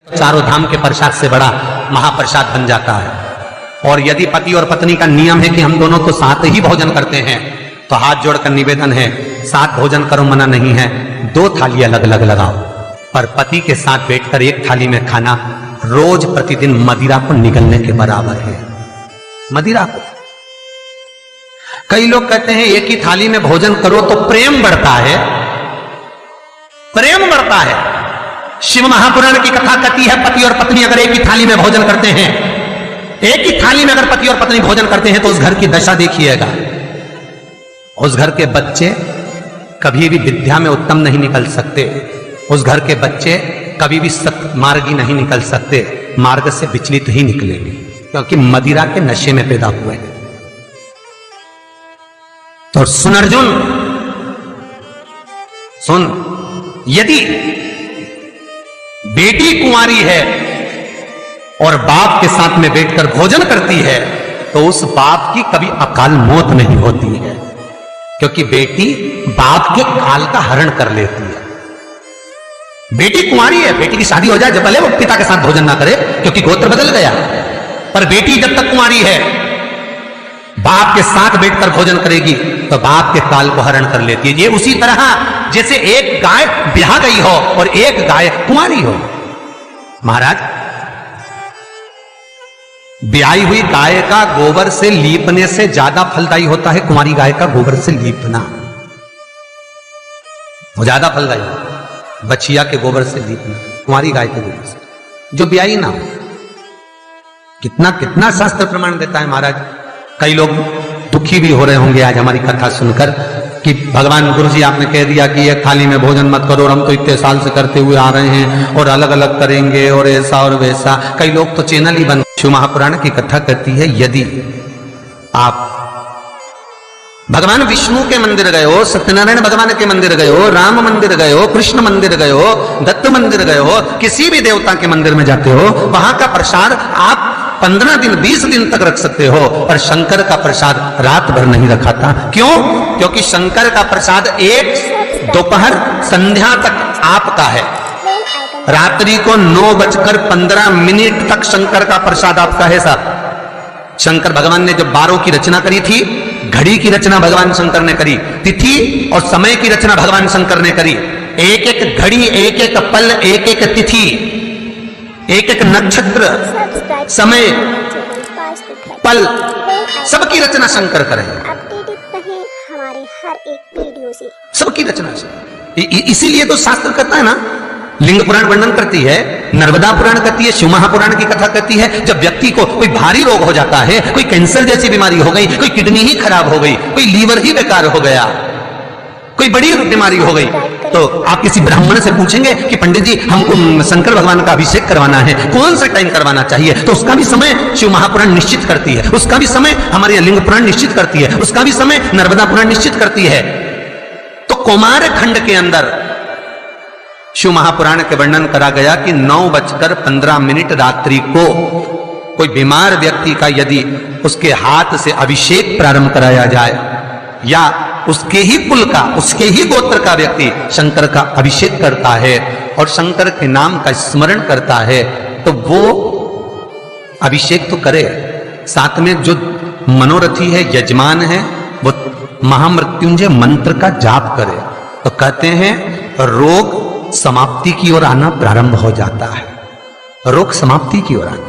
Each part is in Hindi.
चारों धाम के प्रसाद से बड़ा महाप्रसाद बन जाता है। और यदि पति और पत्नी का नियम है कि हम दोनों तो साथ ही भोजन करते हैं, तो हाथ जोड़कर निवेदन है, साथ भोजन करो, मना नहीं है, 2 थाली अलग अलग लगाओ। पर पति के साथ बैठकर एक थाली में खाना रोज प्रतिदिन मदिरा को निगलने के बराबर है। मदिरा को कई लोग कहते हैं एक ही थाली में भोजन करो तो प्रेम बढ़ता है, प्रेम बढ़ता है। शिव महापुराण की कथा कहती है पति और पत्नी अगर एक ही थाली में भोजन करते हैं, एक ही थाली में अगर पति और पत्नी भोजन करते हैं तो उस घर की दशा देखिएगा। उस घर के बच्चे कभी भी विद्या में उत्तम नहीं निकल सकते, उस घर के बच्चे कभी भी सत्मार्गी नहीं निकल सकते, मार्ग से विचलित ही निकलेंगे, क्योंकि मदिरा के नशे में पैदा हुए हैं। तो सुन अर्जुन सुन, यदि बेटी कुंवारी है और बाप के साथ में बैठकर भोजन करती है तो उस बाप की कभी अकाल मौत नहीं होती है, क्योंकि बेटी बाप के काल का हरण कर लेती है। बेटी कुंवारी है, बेटी की शादी हो जाए जब भले वो पिता के साथ भोजन ना करे क्योंकि गोत्र बदल गया, पर बेटी जब तक कुंवारी है बाप के साथ बैठकर भोजन करेगी तो बाप के काल को हरण कर लेती है। ये उसी तरह जैसे एक गाय ब्याह गई हो और एक गाय कुंवारी हो। महाराज, ब्याही हुई गाय का गोबर से लीपने से ज्यादा फलदायी होता है कुंवारी गाय का गोबर से लीपना, वो ज्यादा फलदायी होता। बछिया के गोबर से लीपना, कुंवारी गाय के गोबर से जो ब्याही ना हो। कितना कितना शास्त्र प्रमाण देता है महाराज। कई लोग दुखी भी हो रहे होंगे आज हमारी कथा सुनकर कि भगवान गुरु जी आपने कह दिया कि एक थाली में भोजन मत करो, और हम तो इतने साल से करते हुए आ रहे हैं और अलग अलग करेंगे और ऐसा और वैसा। कई लोग तो चैनल ही बंद। शिव महापुराण की कथा कहती है यदि आप भगवान विष्णु के मंदिर गए हो, सत्यनारायण भगवान के मंदिर गए हो, राम मंदिर गए हो, कृष्ण मंदिर गए हो, दत्त मंदिर गए हो, किसी भी देवता के मंदिर में जाते हो, वहां का प्रसाद आप 15 दिन 20 दिन तक रख सकते हो, और शंकर का प्रसाद रात भर नहीं रखा था। क्यों? क्योंकि शंकर का प्रसाद एक दोपहर संध्या तक आपका है, रात्रि को 9:15 तक शंकर का प्रसाद आपका है साहब। शंकर भगवान ने जब 12 की रचना करी थी, घड़ी की रचना भगवान शंकर ने करी, तिथि और समय की रचना भगवान शंकर ने करी। एक एक घड़ी, एक एक पल, एक एक तिथि, एक एक नक्षत्र, समय, पल, सबकी रचना शंकर करे। हमारे हर एक वीडियो से सबकी रचना से। इसीलिए तो शास्त्र कहता है ना, लिंग पुराण वर्णन करती है, नर्मदा पुराण कहती है, शिव महापुराण की कथा कहती है, जब व्यक्ति को कोई भारी रोग हो जाता है, कोई कैंसर जैसी बीमारी हो गई, कोई किडनी ही खराब हो गई, कोई लीवर ही बेकार हो गया, कोई बड़ी बीमारी हो गई, तो आप किसी ब्राह्मण से पूछेंगे कि पंडित जी हमको शंकर भगवान का अभिषेक करवाना है, कौन सा टाइम करवाना चाहिए? तो उसका भी समय शिव महापुराण निश्चित करती है, उसका भी समय हमारे लिंग पुराण निश्चित करती है, उसका भी समय नर्मदा पुराण निश्चित करती है। तो कौमार खंड के अंदर शिव महापुराण के वर्णन करा गया कि 9:15 रात्रि को कोई बीमार व्यक्ति का यदि उसके हाथ से अभिषेक प्रारंभ कराया जाए, या उसके ही कुल का, उसके ही गोत्र का व्यक्ति शंकर का अभिषेक करता है और शंकर के नाम का स्मरण करता है, तो वो अभिषेक तो करे, साथ में जो मनोरथी है, यजमान है, वो महामृत्युंजय मंत्र का जाप करे, तो कहते हैं रोग समाप्ति की ओर आना प्रारंभ हो जाता है। रोग समाप्ति की ओर आना,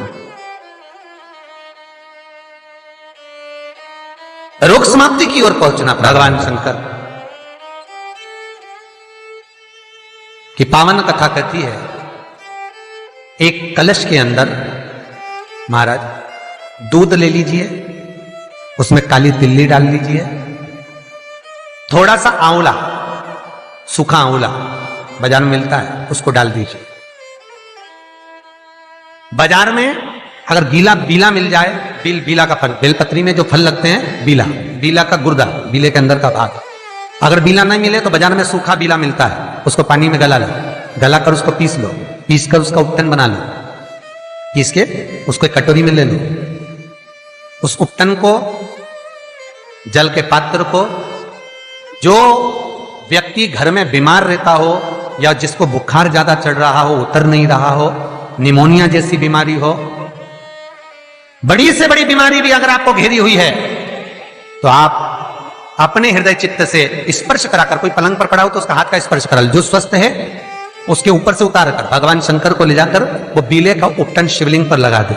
रोग समाप्ति की ओर पहुंचना। भगवान शंकर की पावन कथा कहती है, एक कलश के अंदर महाराज दूध ले लीजिए, उसमें काली तिल्ली डाल लीजिए, थोड़ा सा आंवला, सूखा आंवला बाजार में मिलता है, उसको डाल दीजिए। बाजार में अगर गीला बीला मिल जाए, बीला का फल, बेलपत्री में जो फल लगते हैं, बीला का गुर्दा, बीले के अंदर का भाग, अगर बीला नहीं मिले तो बाजार में सूखा बीला मिलता है, उसको पानी में गला लो, गला कर उसको पीस लो, पीस कर उसका उपटन बना लो, पीस के उसको एक कटोरी में ले लो। उस उपटन को, जल के पात्र को, जो व्यक्ति घर में बीमार रहता हो या जिसको बुखार ज्यादा चढ़ रहा हो, उतर नहीं रहा हो, निमोनिया जैसी बीमारी हो, बड़ी से बड़ी बीमारी भी अगर आपको घेरी हुई है, तो आप अपने हृदय चित्त से स्पर्श कराकर, कोई पलंग पर पड़ा हो तो उसका हाथ का स्पर्श करा, जो स्वस्थ है उसके ऊपर से उतार कर भगवान शंकर को ले जाकर वो बीले का उपटन शिवलिंग पर लगा दे,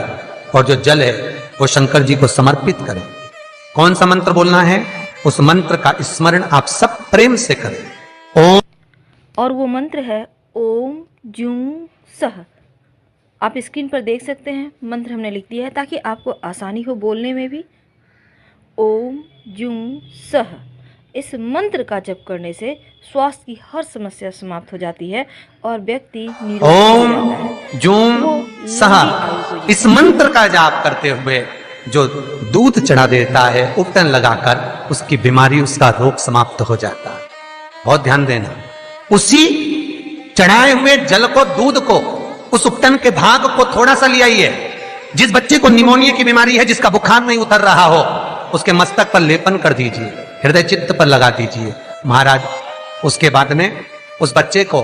और जो जल है वो शंकर जी को समर्पित करें। कौन सा मंत्र बोलना है, उस मंत्र का स्मरण आप सब प्रेम से करें। ओम, और वो मंत्र है ओम जूं सह। आप स्क्रीन पर देख सकते हैं, मंत्र हमने लिख दिया है ताकि आपको आसानी हो बोलने में भी। ओम जूं सह, इस मंत्र का जप करने से स्वास्थ्य की हर समस्या समाप्त हो जाती है और व्यक्ति निरोगी हो जाता है। ओम जूं सह, इस मंत्र का जाप करते हुए जो दूध चढ़ा देता है उपटन लगाकर, उसकी बीमारी, उसका रोग समाप्त हो जाता है। बहुत ध्यान देना, उसी चढ़ाए हुए जल को, दूध को, उस उपटन के भाग को थोड़ा सा ले आइए। जिस बच्चे को निमोनिया की बीमारी है, जिसका बुखार नहीं उतर रहा हो, उसके मस्तक पर लेपन कर दीजिए, हृदय चित्त पर लगा दीजिए महाराज। उसके बाद में उस बच्चे को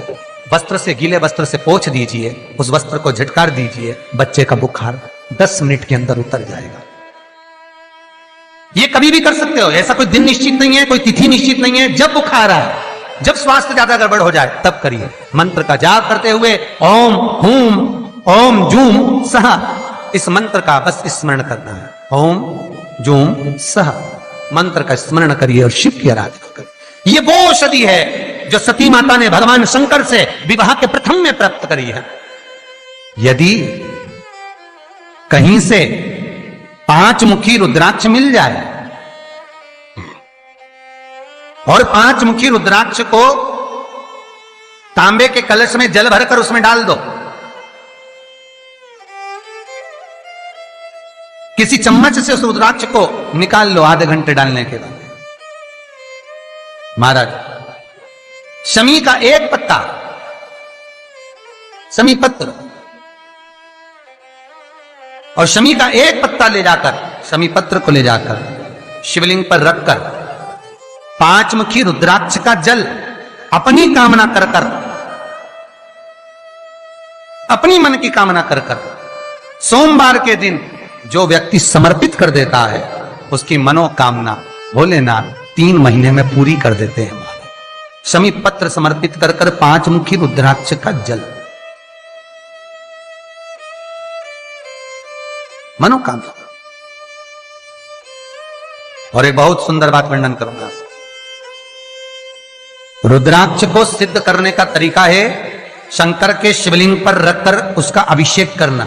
वस्त्र से, गीले वस्त्र से पोंछ दीजिए, उस वस्त्र को झटकार दीजिए, बच्चे का बुखार 10 मिनट के अंदर उतर जाएगा। ये कभी भी कर सकते हो, ऐसा कोई दिन निश्चित नहीं है, कोई तिथि निश्चित नहीं है। जब बुखार आए, जब स्वास्थ्य ज्यादा गड़बड़ हो जाए, तब करिए। मंत्र का जाप करते हुए ओम हूम ओम जूम सह, इस मंत्र का बस स्मरण करना है। ओम जूम सह मंत्र का स्मरण करिए और शिव की आराधना करिए। ये वो औषधि है जो सती माता ने भगवान शंकर से विवाह के प्रथम में प्राप्त करी है। यदि कहीं से 5 मुखी रुद्राक्ष मिल जाए और 5 मुखी रुद्राक्ष को तांबे के कलश में जल भरकर उसमें डाल दो, किसी चम्मच से उस रुद्राक्ष को निकाल लो आधे घंटे डालने के बाद। महाराज, शमी का एक पत्ता, शमी पत्र, और शमी का एक पत्ता ले जाकर, शमी पत्र को ले जाकर शिवलिंग पर रखकर 5 मुखी रुद्राक्ष का जल अपनी कामना कर कर, अपनी मन की कामना कर कर, सोमवार के दिन जो व्यक्ति समर्पित कर देता है, उसकी मनोकामना भोलेनाथ 3 महीने में पूरी कर देते हैं। शमी पत्र समर्पित कर कर 5 मुखी रुद्राक्ष का जल, मनोकामना। और एक बहुत सुंदर बात वर्णन करूंगा। रुद्राक्ष को सिद्ध करने का तरीका है शंकर के शिवलिंग पर रखकर उसका अभिषेक करना।